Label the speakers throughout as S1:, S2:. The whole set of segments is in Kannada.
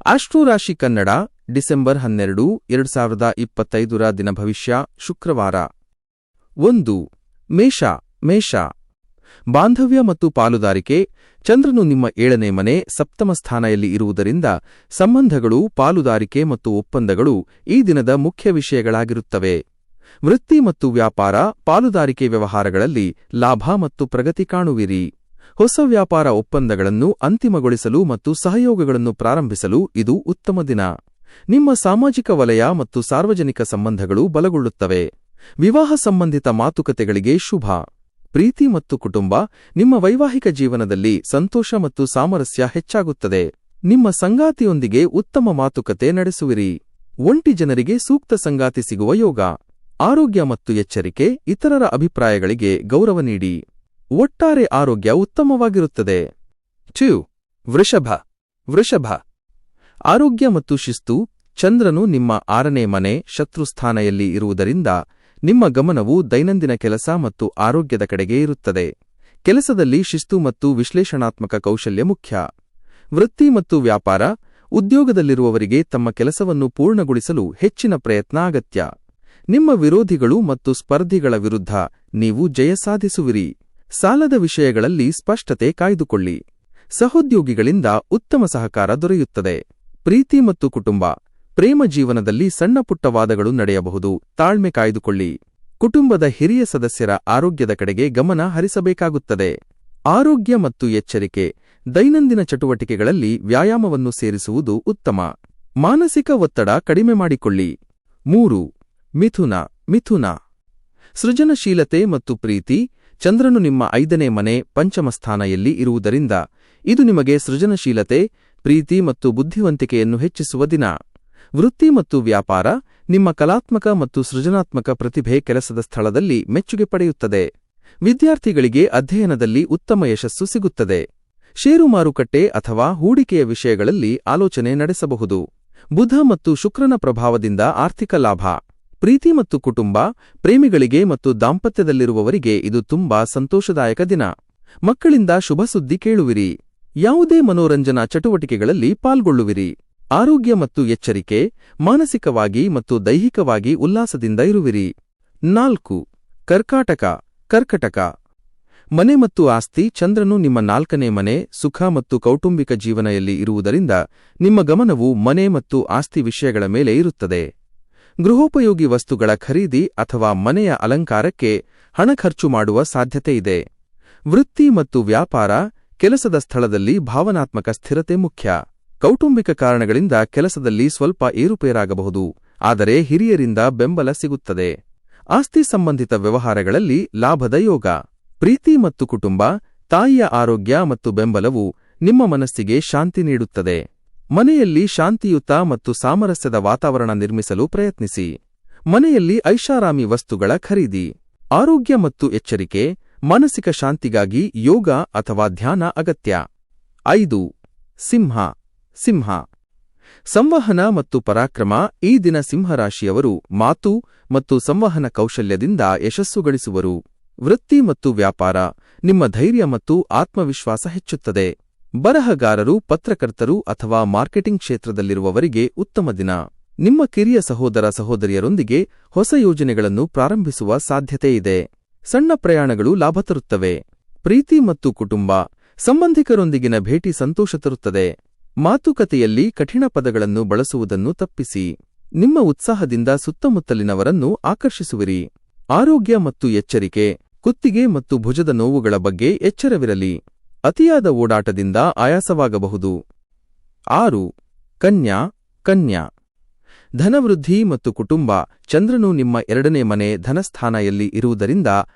S1: ಆಸ್ಟ್ರೋರಾಶಿ ಕನ್ನಡ ಡಿಸೆಂಬರ್ 12, 2025 ದಿನ ಭವಿಷ್ಯ ಶುಕ್ರವಾರ 1. ಮೇಷ ಬಾಂಧವ್ಯ ಮತ್ತು ಪಾಲುದಾರಿಕೆ. ಚಂದ್ರನು ನಿಮ್ಮ 7ನೇ ಮನೆ ಸಪ್ತಮ ಸ್ಥಾನದಲ್ಲಿ ಇರುವುದರಿಂದ ಸಂಬಂಧಗಳು, ಪಾಲುದಾರಿಕೆ ಮತ್ತು ಒಪ್ಪಂದಗಳು ಈ ದಿನದ ಮುಖ್ಯ ವಿಷಯಗಳಾಗಿರುತ್ತವೆ. ವೃತ್ತಿ ಮತ್ತು ವ್ಯಾಪಾರ, ಪಾಲುದಾರಿಕೆ ವ್ಯವಹಾರಗಳಲ್ಲಿ ಲಾಭ ಮತ್ತು ಪ್ರಗತಿ ಕಾಣುವಿರಿ. ಹೊಸ ವ್ಯಾಪಾರ ಒಪ್ಪಂದಗಳನ್ನು ಅಂತಿಮಗೊಳಿಸಲು ಮತ್ತು ಸಹಯೋಗಗಳನ್ನು ಪ್ರಾರಂಭಿಸಲು ಇದು ಉತ್ತಮ ದಿನ. ನಿಮ್ಮ ಸಾಮಾಜಿಕ ವಲಯ ಮತ್ತು ಸಾರ್ವಜನಿಕ ಸಂಬಂಧಗಳು ಬಲಗೊಳ್ಳುತ್ತವೆ. ವಿವಾಹ ಸಂಬಂಧಿತ ಮಾತುಕತೆಗಳಿಗೆ ಶುಭ. ಪ್ರೀತಿ ಮತ್ತು ಕುಟುಂಬ. ನಿಮ್ಮ ವೈವಾಹಿಕ ಜೀವನದಲ್ಲಿ ಸಂತೋಷ ಮತ್ತು ಸಾಮರಸ್ಯ ಹೆಚ್ಚಾಗುತ್ತದೆ. ನಿಮ್ಮ ಸಂಗಾತಿಯೊಂದಿಗೆ ಉತ್ತಮ ಮಾತುಕತೆ ನಡೆಸುವಿರಿ. ಒಂಟಿ ಜನರಿಗೆ ಸೂಕ್ತ ಸಂಗಾತಿ ಸಿಗುವ ಯೋಗ. ಆರೋಗ್ಯ ಮತ್ತು ಎಚ್ಚರಿಕೆ. ಇತರರ ಅಭಿಪ್ರಾಯಗಳಿಗೆ ಗೌರವ ನೀಡಿ. ಒಟ್ಟಾರೆ ಆರೋಗ್ಯ ಉತ್ತಮವಾಗಿರುತ್ತದೆ. 2. ವೃಷಭ ಆರೋಗ್ಯ ಮತ್ತು ಶಿಸ್ತು. ಚಂದ್ರನು ನಿಮ್ಮ 6ನೇ ಮನೆ ಶತ್ರುಸ್ಥಾನೆಯಲ್ಲಿ ಇರುವುದರಿಂದ ನಿಮ್ಮ ಗಮನವು ದೈನಂದಿನ ಕೆಲಸ ಮತ್ತು ಆರೋಗ್ಯದ ಕಡೆಗೆ ಇರುತ್ತದೆ. ಕೆಲಸದಲ್ಲಿ ಶಿಸ್ತು ಮತ್ತು ವಿಶ್ಲೇಷಣಾತ್ಮಕ ಕೌಶಲ್ಯ ಮುಖ್ಯ. ವೃತ್ತಿ ಮತ್ತು ವ್ಯಾಪಾರ. ಉದ್ಯೋಗದಲ್ಲಿರುವವರಿಗೆ ತಮ್ಮ ಕೆಲಸವನ್ನು ಪೂರ್ಣಗೊಳಿಸಲು ಹೆಚ್ಚಿನ ಪ್ರಯತ್ನ ಅಗತ್ಯ. ನಿಮ್ಮ ವಿರೋಧಿಗಳು ಮತ್ತು ಸ್ಪರ್ಧಿಗಳ ವಿರುದ್ಧ ನೀವು ಜಯ ಸಾಧಿಸುವಿರಿ. ಸಾಲದ ವಿಷಯಗಳಲ್ಲಿ ಸ್ಪಷ್ಟತೆ ಕಾಯ್ದುಕೊಳ್ಳಿ. ಸಹೋದ್ಯೋಗಿಗಳಿಂದ ಉತ್ತಮ ಸಹಕಾರ ದೊರೆಯುತ್ತದೆ. ಪ್ರೀತಿ ಮತ್ತು ಕುಟುಂಬ. ಪ್ರೇಮ ಜೀವನದಲ್ಲಿ ಸಣ್ಣಪುಟ್ಟ ವಾದಗಳು ನಡೆಯಬಹುದು. ತಾಳ್ಮೆ ಕಾಯ್ದುಕೊಳ್ಳಿ. ಕುಟುಂಬದ ಹಿರಿಯ ಸದಸ್ಯರ ಆರೋಗ್ಯದ ಕಡೆಗೆ ಗಮನ ಹರಿಸಬೇಕಾಗುತ್ತದೆ. ಆರೋಗ್ಯ ಮತ್ತು ಎಚ್ಚರಿಕೆ. ದೈನಂದಿನ ಚಟುವಟಿಕೆಗಳಲ್ಲಿ ವ್ಯಾಯಾಮವನ್ನು ಸೇರಿಸುವುದು ಉತ್ತಮ. ಮಾನಸಿಕ ಒತ್ತಡ ಕಡಿಮೆ ಮಾಡಿಕೊಳ್ಳಿ. 3. ಮಿಥುನ ಸೃಜನಶೀಲತೆ ಮತ್ತು ಪ್ರೀತಿ. ಚಂದ್ರನು ನಿಮ್ಮ 5ನೇ ಮನೆ ಪಂಚಮ ಸ್ಥಾನೆಯಲ್ಲಿ ಇರುವುದರಿಂದ ಇದು ನಿಮಗೆ ಸೃಜನಶೀಲತೆ, ಪ್ರೀತಿ ಮತ್ತು ಬುದ್ಧಿವಂತಿಕೆಯನ್ನು ಹೆಚ್ಚಿಸುವ ದಿನ. ವೃತ್ತಿ ಮತ್ತು ವ್ಯಾಪಾರ. ನಿಮ್ಮ ಕಲಾತ್ಮಕ ಮತ್ತು ಸೃಜನಾತ್ಮಕ ಪ್ರತಿಭೆ ಕೆಲಸದ ಸ್ಥಳದಲ್ಲಿ ಮೆಚ್ಚುಗೆ ಪಡೆಯುತ್ತದೆ. ವಿದ್ಯಾರ್ಥಿಗಳಿಗೆ ಅಧ್ಯಯನದಲ್ಲಿ ಉತ್ತಮ ಯಶಸ್ಸು ಸಿಗುತ್ತದೆ. ಷೇರು ಮಾರುಕಟ್ಟೆ ಅಥವಾ ಹೂಡಿಕೆಯ ವಿಷಯಗಳಲ್ಲಿ ಆಲೋಚನೆ ನಡೆಸಬಹುದು. ಬುಧ ಮತ್ತು ಶುಕ್ರನ ಪ್ರಭಾವದಿಂದ ಆರ್ಥಿಕ ಲಾಭ. ಪ್ರೀತಿ ಮತ್ತು ಕುಟುಂಬ. ಪ್ರೇಮಿಗಳಿಗೆ ಮತ್ತು ದಾಂಪತ್ಯದಲ್ಲಿರುವವರಿಗೆ ಇದು ತುಂಬಾ ಸಂತೋಷದಾಯಕ ದಿನ. ಮಕ್ಕಳಿಂದ ಶುಭ ಸುದ್ದಿ ಕೇಳುವಿರಿ. ಯಾವುದೇ ಮನೋರಂಜನಾ ಚಟುವಟಿಕೆಗಳಲ್ಲಿ ಪಾಲ್ಗೊಳ್ಳುವಿರಿ. ಆರೋಗ್ಯ ಮತ್ತು ಎಚ್ಚರಿಕೆ. ಮಾನಸಿಕವಾಗಿ ಮತ್ತು ದೈಹಿಕವಾಗಿ ಉಲ್ಲಾಸದಿಂದ ಇರುವಿರಿ. 4. ಕರ್ಕಾಟಕ ಮನೆ ಮತ್ತು ಆಸ್ತಿ. ಚಂದ್ರನು ನಿಮ್ಮ 4ನೇ ಮನೆ ಸುಖ ಮತ್ತು ಕೌಟುಂಬಿಕ ಜೀವನದಲ್ಲಿ ಇರುವುದರಿಂದ ನಿಮ್ಮ ಗಮನವು ಮನೆ ಮತ್ತು ಆಸ್ತಿ ವಿಷಯಗಳ ಮೇಲೆ ಇರುತ್ತದೆ. ಗೃಹೋಪಯೋಗಿ ವಸ್ತುಗಳ ಖರೀದಿ ಅಥವಾ ಮನೆಯ ಅಲಂಕಾರಕ್ಕೆ ಹಣ ಖರ್ಚು ಮಾಡುವ ಸಾಧ್ಯತೆಯಿದೆ. ವೃತ್ತಿ ಮತ್ತು ವ್ಯಾಪಾರ. ಕೆಲಸದ ಸ್ಥಳದಲ್ಲಿ ಭಾವನಾತ್ಮಕ ಸ್ಥಿರತೆ ಮುಖ್ಯ. ಕೌಟುಂಬಿಕ ಕಾರಣಗಳಿಂದ ಕೆಲಸದಲ್ಲಿ ಸ್ವಲ್ಪ ಏರುಪೇರಾಗಬಹುದು, ಆದರೆ ಹಿರಿಯರಿಂದ ಬೆಂಬಲ ಸಿಗುತ್ತದೆ. ಆಸ್ತಿ ಸಂಬಂಧಿತ ವ್ಯವಹಾರಗಳಲ್ಲಿ ಲಾಭದ ಯೋಗ. ಪ್ರೀತಿ ಮತ್ತು ಕುಟುಂಬ. ತಾಯಿಯ ಆರೋಗ್ಯ ಮತ್ತು ಬೆಂಬಲವು ನಿಮ್ಮ ಮನಸ್ಸಿಗೆ ಶಾಂತಿ ನೀಡುತ್ತದೆ. ಮನೆಯಲ್ಲಿ ಶಾಂತಿಯುತ ಮತ್ತು ಸಾಮರಸ್ಯದ ವಾತಾವರಣ ನಿರ್ಮಿಸಲು ಪ್ರಯತ್ನಿಸಿ. ಮನೆಯಲ್ಲಿ ಐಷಾರಾಮಿ ವಸ್ತುಗಳ ಖರೀದಿ. ಆರೋಗ್ಯ ಮತ್ತು ಎಚ್ಚರಿಕೆ. ಮಾನಸಿಕ ಶಾಂತಿಗಾಗಿ ಯೋಗ ಅಥವಾ ಧ್ಯಾನ ಅಗತ್ಯ. 5. ಸಿಂಹ ಸಂವಹನ ಮತ್ತು ಪರಾಕ್ರಮ. ಈ ದಿನ ಸಿಂಹರಾಶಿಯವರು ಮಾತು ಮತ್ತು ಸಂವಹನ ಕೌಶಲ್ಯದಿಂದ ಯಶಸ್ಸು ಗಳಿಸುವರು. ವೃತ್ತಿ ಮತ್ತು ವ್ಯಾಪಾರ. ನಿಮ್ಮ ಧೈರ್ಯ ಮತ್ತು ಆತ್ಮವಿಶ್ವಾಸ ಹೆಚ್ಚುತ್ತದೆ. ಬರಹಗಾರರು, ಪತ್ರಕರ್ತರು ಅಥವಾ ಮಾರ್ಕೆಟಿಂಗ್ ಕ್ಷೇತ್ರದಲ್ಲಿರುವವರಿಗೆ ಉತ್ತಮ ದಿನ. ನಿಮ್ಮ ಕಿರಿಯ ಸಹೋದರ ಸಹೋದರಿಯರೊಂದಿಗೆ ಹೊಸ ಯೋಜನೆಗಳನ್ನು ಪ್ರಾರಂಭಿಸುವ ಸಾಧ್ಯತೆಯಿದೆ. ಸಣ್ಣ ಪ್ರಯಾಣಗಳು ಲಾಭ ತರುತ್ತವೆ. ಪ್ರೀತಿ ಮತ್ತು ಕುಟುಂಬ. ಸಂಬಂಧಿಕರೊಂದಿಗಿನ ಭೇಟಿ ಸಂತೋಷ ತರುತ್ತದೆ. ಮಾತುಕತೆಯಲ್ಲಿ ಕಠಿಣ ಪದಗಳನ್ನು ಬಳಸುವುದನ್ನು ತಪ್ಪಿಸಿ. ನಿಮ್ಮ ಉತ್ಸಾಹದಿಂದ ಸುತ್ತಮುತ್ತಲಿನವರನ್ನು ಆಕರ್ಷಿಸುವಿರಿ. ಆರೋಗ್ಯ ಮತ್ತು ಎಚ್ಚರಿಕೆ. ಕುತ್ತಿಗೆ ಮತ್ತು ಭುಜದ ನೋವುಗಳ ಬಗ್ಗೆ ಎಚ್ಚರವಿರಲಿ. ಅತಿಯಾದ ಓಡಾಟದಿಂದ ಆಯಾಸವಾಗಬಹುದು. 6. ಕನ್ಯಾ ಧನವೃದ್ಧಿ ಮತ್ತು ಕುಟುಂಬ. ಚಂದ್ರನು ನಿಮ್ಮ 2ನೇ ಮನೆ ಧನಸ್ಥಾನೆಯಲ್ಲಿ ಇರುವುದರಿಂದ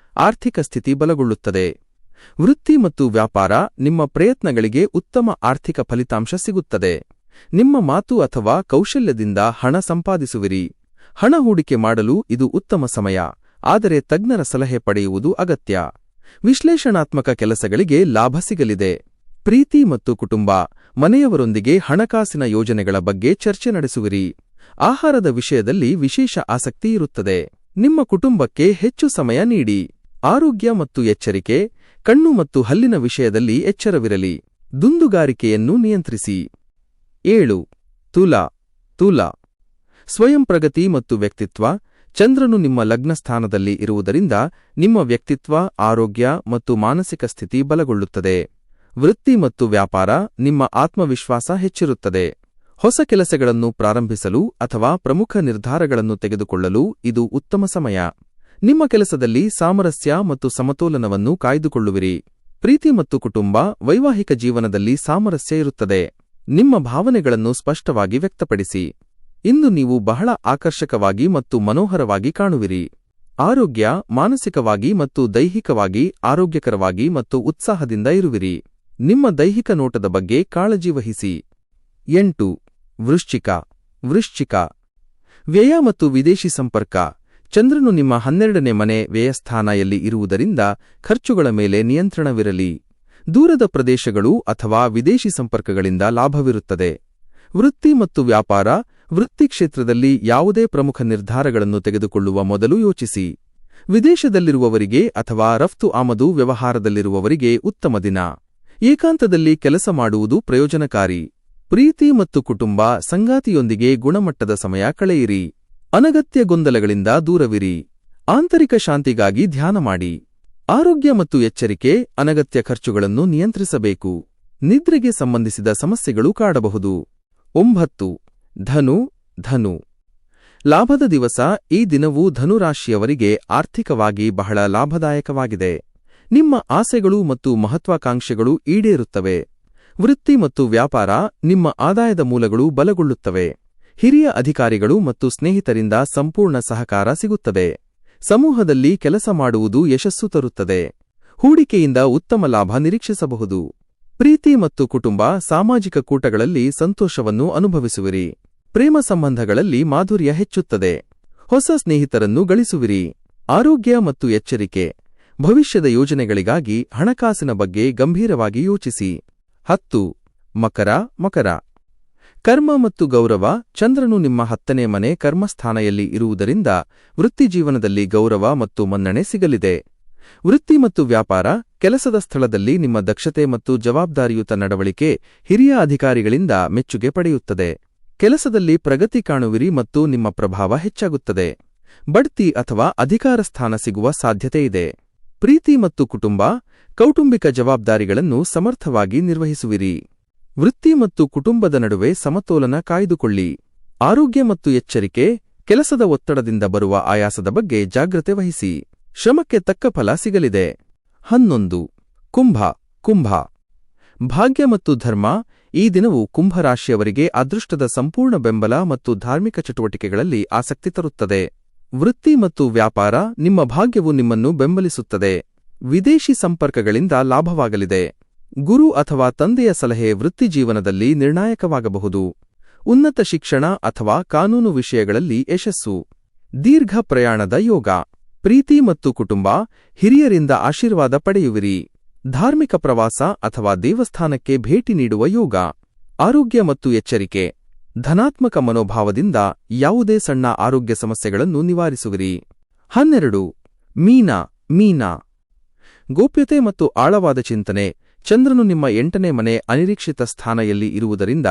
S1: ಆರ್ಥಿಕ ಸ್ಥಿತಿ ಬಲಗೊಳ್ಳುತ್ತದೆ. ವೃತ್ತಿ ಮತ್ತು ವ್ಯಾಪಾರ. ನಿಮ್ಮ ಪ್ರಯತ್ನಗಳಿಗೆ ಉತ್ತಮ ಆರ್ಥಿಕ ಫಲಿತಾಂಶ ಸಿಗುತ್ತದೆ. ನಿಮ್ಮ ಮಾತು ಅಥವಾ ಕೌಶಲ್ಯದಿಂದ ಹಣ ಸಂಪಾದಿಸುವಿರಿ. ಹಣ ಹೂಡಿಕೆ ಮಾಡಲು ಇದು ಉತ್ತಮ ಸಮಯ, ಆದರೆ ತಜ್ಞರ ಸಲಹೆ ಪಡೆಯುವುದು ಅಗತ್ಯ. ವಿಶ್ಲೇಷಣಾತ್ಮಕ ಕೆಲಸಗಳಿಗೆ ಲಾಭ ಸಿಗಲಿದೆ. ಪ್ರೀತಿ ಮತ್ತು ಕುಟುಂಬ. ಮನೆಯವರೊಂದಿಗೆ ಹಣಕಾಸಿನ ಯೋಜನೆಗಳ ಬಗ್ಗೆ ಚರ್ಚೆ ನಡೆಸುವಿರಿ. ಆಹಾರದ ವಿಷಯದಲ್ಲಿ ವಿಶೇಷ ಆಸಕ್ತಿ ಇರುತ್ತದೆ. ನಿಮ್ಮ ಕುಟುಂಬಕ್ಕೆ ಹೆಚ್ಚು ಸಮಯ ನೀಡಿ. ಆರೋಗ್ಯ ಮತ್ತು ಎಚ್ಚರಿಕೆ. ಕಣ್ಣು ಮತ್ತು ಹಲ್ಲಿನ ವಿಷಯದಲ್ಲಿ ಎಚ್ಚರವಿರಲಿ. ದುಂದುಗಾರಿಕೆಯನ್ನು ನಿಯಂತ್ರಿಸಿ. 7. ತುಲಾ ಸ್ವಯಂ ಪ್ರಗತಿ ಮತ್ತು ವ್ಯಕ್ತಿತ್ವ. ಚಂದ್ರನು ನಿಮ್ಮ ಲಗ್ನ ಸ್ಥಾನದಲ್ಲಿ ಇರುವುದರಿಂದ ನಿಮ್ಮ ವ್ಯಕ್ತಿತ್ವ, ಆರೋಗ್ಯ ಮತ್ತು ಮಾನಸಿಕ ಸ್ಥಿತಿ ಬಲಗೊಳ್ಳುತ್ತದೆ. ವೃತ್ತಿ ಮತ್ತು ವ್ಯಾಪಾರ. ನಿಮ್ಮ ಆತ್ಮವಿಶ್ವಾಸ ಹೆಚ್ಚಿರುತ್ತದೆ. ಹೊಸ ಕೆಲಸಗಳನ್ನು ಪ್ರಾರಂಭಿಸಲು ಅಥವಾ ಪ್ರಮುಖ ನಿರ್ಧಾರಗಳನ್ನು ತೆಗೆದುಕೊಳ್ಳಲು ಇದು ಉತ್ತಮ ಸಮಯ. ನಿಮ್ಮ ಕೆಲಸದಲ್ಲಿ ಸಾಮರಸ್ಯ ಮತ್ತು ಸಮತೋಲನವನ್ನು ಕಾಯ್ದುಕೊಳ್ಳುವಿರಿ. ಪ್ರೀತಿ ಮತ್ತು ಕುಟುಂಬ. ವೈವಾಹಿಕ ಜೀವನದಲ್ಲಿ ಸಾಮರಸ್ಯ ಇರುತ್ತದೆ. ನಿಮ್ಮ ಭಾವನೆಗಳನ್ನು ಸ್ಪಷ್ಟವಾಗಿ ವ್ಯಕ್ತಪಡಿಸಿ. ಇಂದು ನೀವು ಬಹಳ ಆಕರ್ಷಕವಾಗಿ ಮತ್ತು ಮನೋಹರವಾಗಿ ಕಾಣುವಿರಿ. ಆರೋಗ್ಯ. ಮಾನಸಿಕವಾಗಿ ಮತ್ತು ದೈಹಿಕವಾಗಿ ಆರೋಗ್ಯಕರವಾಗಿ ಮತ್ತು ಉತ್ಸಾಹದಿಂದ ಇರುವಿರಿ. ನಿಮ್ಮ ದೈಹಿಕ ನೋಟದ ಬಗ್ಗೆ ಕಾಳಜಿ ವಹಿಸಿ. 8. ವೃಶ್ಚಿಕ. ವ್ಯಯ ಮತ್ತು ವಿದೇಶಿ ಸಂಪರ್ಕ. ಚಂದ್ರನು ನಿಮ್ಮ 12ನೇ ಮನೆ ವ್ಯಯಸ್ಥಾನೆಯಲ್ಲಿ ಇರುವುದರಿಂದ ಖರ್ಚುಗಳ ಮೇಲೆ ನಿಯಂತ್ರಣವಿರಲಿ. ದೂರದ ಪ್ರದೇಶಗಳು ಅಥವಾ ವಿದೇಶಿ ಸಂಪರ್ಕಗಳಿಂದ ಲಾಭವಿರುತ್ತದೆ. ವೃತ್ತಿ ಮತ್ತು ವ್ಯಾಪಾರ. ವೃತ್ತಿ ಕ್ಷೇತ್ರದಲ್ಲಿ ಯಾವುದೇ ಪ್ರಮುಖ ನಿರ್ಧಾರಗಳನ್ನು ತೆಗೆದುಕೊಳ್ಳುವ ಮೊದಲು ಯೋಚಿಸಿ. ವಿದೇಶದಲ್ಲಿರುವವರಿಗೆ ಅಥವಾ ರಫ್ತು ಆಮದು ವ್ಯವಹಾರದಲ್ಲಿರುವವರಿಗೆ ಉತ್ತಮ ದಿನ. ಏಕಾಂತದಲ್ಲಿ ಕೆಲಸ ಮಾಡುವುದು ಪ್ರಯೋಜನಕಾರಿ. ಪ್ರೀತಿ ಮತ್ತು ಕುಟುಂಬ. ಸಂಗಾತಿಯೊಂದಿಗೆ ಗುಣಮಟ್ಟದ ಸಮಯ ಕಳೆಯಿರಿ. ಅನಗತ್ಯ ಗೊಂದಲಗಳಿಂದ ದೂರವಿರಿ. ಆಂತರಿಕ ಶಾಂತಿಗಾಗಿ ಧ್ಯಾನ ಮಾಡಿ. ಆರೋಗ್ಯ ಮತ್ತು ಎಚ್ಚರಿಕೆ. ಅನಗತ್ಯ ಖರ್ಚುಗಳನ್ನು ನಿಯಂತ್ರಿಸಬೇಕು. ನಿದ್ರೆಗೆ ಸಂಬಂಧಿಸಿದ ಸಮಸ್ಯೆಗಳು ಕಾಡಬಹುದು. 9. ಧನು. ಲಾಭದ ದಿವಸ. ಈ ದಿನವು ಧನುರಾಶಿಯವರಿಗೆ ಆರ್ಥಿಕವಾಗಿ ಬಹಳ ಲಾಭದಾಯಕವಾಗಿದೆ. ನಿಮ್ಮ ಆಸೆಗಳು ಮತ್ತು ಮಹತ್ವಾಕಾಂಕ್ಷೆಗಳು ಈಡೇರುತ್ತವೆ. ವೃತ್ತಿ ಮತ್ತು ವ್ಯಾಪಾರ. ನಿಮ್ಮ ಆದಾಯದ ಮೂಲಗಳು ಬಲಗೊಳ್ಳುತ್ತವೆ. ಹಿರಿಯ ಅಧಿಕಾರಿಗಳು ಮತ್ತು ಸ್ನೇಹಿತರಿಂದ ಸಂಪೂರ್ಣ ಸಹಕಾರ ಸಿಗುತ್ತದೆ. ಸಮೂಹದಲ್ಲಿ ಕೆಲಸ ಮಾಡುವುದು ಯಶಸ್ಸು ತರುತ್ತದೆ. ಹೂಡಿಕೆಯಿಂದ ಉತ್ತಮ ಲಾಭ ನಿರೀಕ್ಷಿಸಬಹುದು. ಪ್ರೀತಿ ಮತ್ತು ಕುಟುಂಬ. ಸಾಮಾಜಿಕ ಕೂಟಗಳಲ್ಲಿ ಸಂತೋಷವನ್ನು ಅನುಭವಿಸುವಿರಿ. ಪ್ರೇಮ ಸಂಬಂಧಗಳಲ್ಲಿ ಮಾಧುರ್ಯ ಹೆಚ್ಚುತ್ತದೆ. ಹೊಸ ಸ್ನೇಹಿತರನ್ನು ಗಳಿಸುವಿರಿ. ಆರೋಗ್ಯ ಮತ್ತು ಎಚ್ಚರಿಕೆ. ಭವಿಷ್ಯದ ಯೋಜನೆಗಳಿಗಾಗಿ ಹಣಕಾಸಿನ ಬಗ್ಗೆ ಗಂಭೀರವಾಗಿ ಯೋಚಿಸಿ. 10. ಮಕರ. ಕರ್ಮ ಮತ್ತು ಗೌರವ. ಚಂದ್ರನು ನಿಮ್ಮ 10ನೇ ಮನೆ ಕರ್ಮಸ್ಥಾನೆಯಲ್ಲಿ ಇರುವುದರಿಂದ ವೃತ್ತಿಜೀವನದಲ್ಲಿ ಗೌರವ ಮತ್ತು ಮನ್ನಣೆ ಸಿಗಲಿದೆ. ವೃತ್ತಿ ಮತ್ತು ವ್ಯಾಪಾರ. ಕೆಲಸದ ಸ್ಥಳದಲ್ಲಿ ನಿಮ್ಮ ದಕ್ಷತೆ ಮತ್ತು ಜವಾಬ್ದಾರಿಯುತ ನಡವಳಿಕೆ ಹಿರಿಯ ಅಧಿಕಾರಿಗಳಿಂದ ಮೆಚ್ಚುಗೆ ಪಡೆಯುತ್ತದೆ. ಕೆಲಸದಲ್ಲಿ ಪ್ರಗತಿ ಕಾಣುವಿರಿ ಮತ್ತು ನಿಮ್ಮ ಪ್ರಭಾವ ಹೆಚ್ಚಾಗುತ್ತದೆ. ಬಡ್ತಿ ಅಥವಾ ಅಧಿಕಾರ ಸ್ಥಾನ ಸಿಗುವ ಸಾಧ್ಯತೆಯಿದೆ. ಪ್ರೀತಿ ಮತ್ತು ಕುಟುಂಬ. ಕೌಟುಂಬಿಕ ಜವಾಬ್ದಾರಿಗಳನ್ನು ಸಮರ್ಥವಾಗಿ ನಿರ್ವಹಿಸುವಿರಿ. ವೃತ್ತಿ ಮತ್ತು ಕುಟುಂಬದ ನಡುವೆ ಸಮತೋಲನ ಕಾಯ್ದುಕೊಳ್ಳಿ. ಆರೋಗ್ಯ ಮತ್ತು ಎಚ್ಚರಿಕೆ. ಕೆಲಸದ ಒತ್ತಡದಿಂದ ಬರುವ ಆಯಾಸದ ಬಗ್ಗೆ ಜಾಗ್ರತೆ ವಹಿಸಿ. ಶ್ರಮಕ್ಕೆ ತಕ್ಕ ಫಲ ಸಿಗಲಿದೆ. 11. ಕುಂಭ. ಭಾಗ್ಯ ಮತ್ತು ಧರ್ಮ. ಈ ದಿನವು ಕುಂಭರಾಶಿಯವರಿಗೆ ಅದೃಷ್ಟದ ಸಂಪೂರ್ಣ ಬೆಂಬಲ ಮತ್ತು ಧಾರ್ಮಿಕ ಚಟುವಟಿಕೆಗಳಲ್ಲಿ ಆಸಕ್ತಿ ತರುತ್ತದೆ. ವೃತ್ತಿ ಮತ್ತು ವ್ಯಾಪಾರ. ನಿಮ್ಮ ಭಾಗ್ಯವು ನಿಮ್ಮನ್ನು ಬೆಂಬಲಿಸುತ್ತದೆ. ವಿದೇಶಿ ಸಂಪರ್ಕಗಳಿಂದ ಲಾಭವಾಗಲಿದೆ. ಗುರು ಅಥವಾ ತಂದೆಯ ಸಲಹೆ ವೃತ್ತಿಜೀವನದಲ್ಲಿ ನಿರ್ಣಾಯಕವಾಗಬಹುದು. ಉನ್ನತ ಶಿಕ್ಷಣ ಅಥವಾ ಕಾನೂನು ವಿಷಯಗಳಲ್ಲಿ ಯಶಸ್ಸು. ದೀರ್ಘ ಪ್ರಯಾಣದ ಯೋಗ. ಪ್ರೀತಿ ಮತ್ತು ಕುಟುಂಬ. ಹಿರಿಯರಿಂದ ಆಶೀರ್ವಾದ ಪಡೆಯುವಿರಿ. ಧಾರ್ಮಿಕ ಪ್ರವಾಸ ಅಥವಾ ದೇವಸ್ಥಾನಕ್ಕೆ ಭೇಟಿ ನೀಡುವ ಯೋಗ. ಆರೋಗ್ಯ ಮತ್ತು ಎಚ್ಚರಿಕೆ. ಧನಾತ್ಮಕ ಮನೋಭಾವದಿಂದ ಯಾವುದೇ ಸಣ್ಣ ಆರೋಗ್ಯ ಸಮಸ್ಯೆಗಳನ್ನು ನಿವಾರಿಸುವಿರಿ. 12. ಮೀನ. ಗೋಪ್ಯತೆ ಮತ್ತು ಆಳವಾದ ಚಿಂತನೆ. ಚಂದ್ರನು ನಿಮ್ಮ 8ನೇ ಮನೆ ಅನಿರೀಕ್ಷಿತ ಸ್ಥಾನೆಯಲ್ಲಿ ಇರುವುದರಿಂದ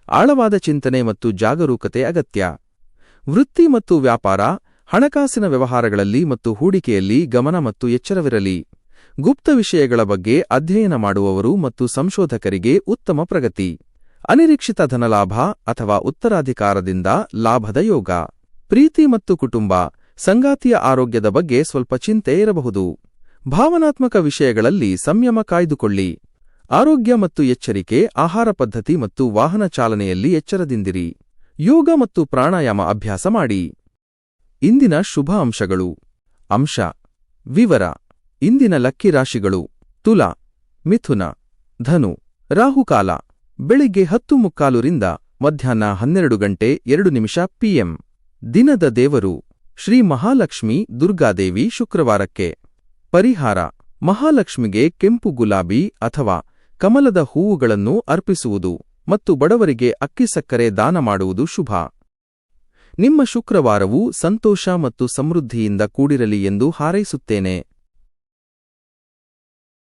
S1: ಆಳವಾದ ಚಿಂತನೆ ಮತ್ತು ಜಾಗರೂಕತೆ ಅಗತ್ಯ. ವೃತ್ತಿ ಮತ್ತು ವ್ಯಾಪಾರ. ಹಣಕಾಸಿನ ವ್ಯವಹಾರಗಳಲ್ಲಿ ಮತ್ತು ಹೂಡಿಕೆಯಲ್ಲಿ ಗಮನ ಮತ್ತು ಎಚ್ಚರವಿರಲಿ. ಗುಪ್ತ ವಿಷಯಗಳ ಬಗ್ಗೆ ಅಧ್ಯಯನ ಮಾಡುವವರು ಮತ್ತು ಸಂಶೋಧಕರಿಗೆ ಉತ್ತಮ ಪ್ರಗತಿ. ಅನಿರೀಕ್ಷಿತ ಧನಲಾಭ ಅಥವಾ ಉತ್ತರಾಧಿಕಾರದಿಂದ ಲಾಭದ ಯೋಗ. ಪ್ರೀತಿ ಮತ್ತು ಕುಟುಂಬ. ಸಂಗಾತಿಯ ಆರೋಗ್ಯದ ಬಗ್ಗೆ ಸ್ವಲ್ಪ ಚಿಂತೆ ಇರಬಹುದು. ಭಾವನಾತ್ಮಕ ವಿಷಯಗಳಲ್ಲಿ ಸಂಯಮ ಕಾಯ್ದುಕೊಳ್ಳಿ. ಆರೋಗ್ಯ ಮತ್ತು ಎಚ್ಚರಿಕೆ. ಆಹಾರ ಪದ್ಧತಿ ಮತ್ತು ವಾಹನ ಚಾಲನೆಯಲ್ಲಿ ಎಚ್ಚರದಿಂದಿರಿ. ಯೋಗ ಮತ್ತು ಪ್ರಾಣಾಯಾಮ ಅಭ್ಯಾಸ ಮಾಡಿ. ಇಂದಿನ ಶುಭ ಅಂಶಗಳು. ವಿವರ. ಇಂದಿನ ಲಕ್ಕಿ ರಾಶಿಗಳು: ತುಲಾ, ಮಿಥುನ, ಧನು. ರಾಹುಕಾಲ ಬೆಳಿಗ್ಗೆ 10:45 ರಿಂದ ಮಧ್ಯಾಹ್ನ 12:02 PM. ದಿನದ ದೇವರು ಶ್ರೀ ಮಹಾಲಕ್ಷ್ಮಿ ದುರ್ಗಾದೇವಿ. ಶುಕ್ರವಾರಕ್ಕೆ ಪರಿಹಾರ: ಮಹಾಲಕ್ಷ್ಮಿಗೆ ಕೆಂಪು ಗುಲಾಬಿ ಅಥವಾ ಕಮಲದ ಹೂವುಗಳನ್ನು ಅರ್ಪಿಸುವುದು ಮತ್ತು ಬಡವರಿಗೆ ಅಕ್ಕಿ ಸಕ್ಕರೆ ದಾನ ಮಾಡುವುದು ಶುಭ. ನಿಮ್ಮ ಶುಕ್ರವಾರವು ಸಂತೋಷ ಮತ್ತು ಸಮೃದ್ಧಿಯಿಂದ ಕೂಡಿರಲಿ ಎಂದು ಹಾರೈಸುತ್ತೇನೆ.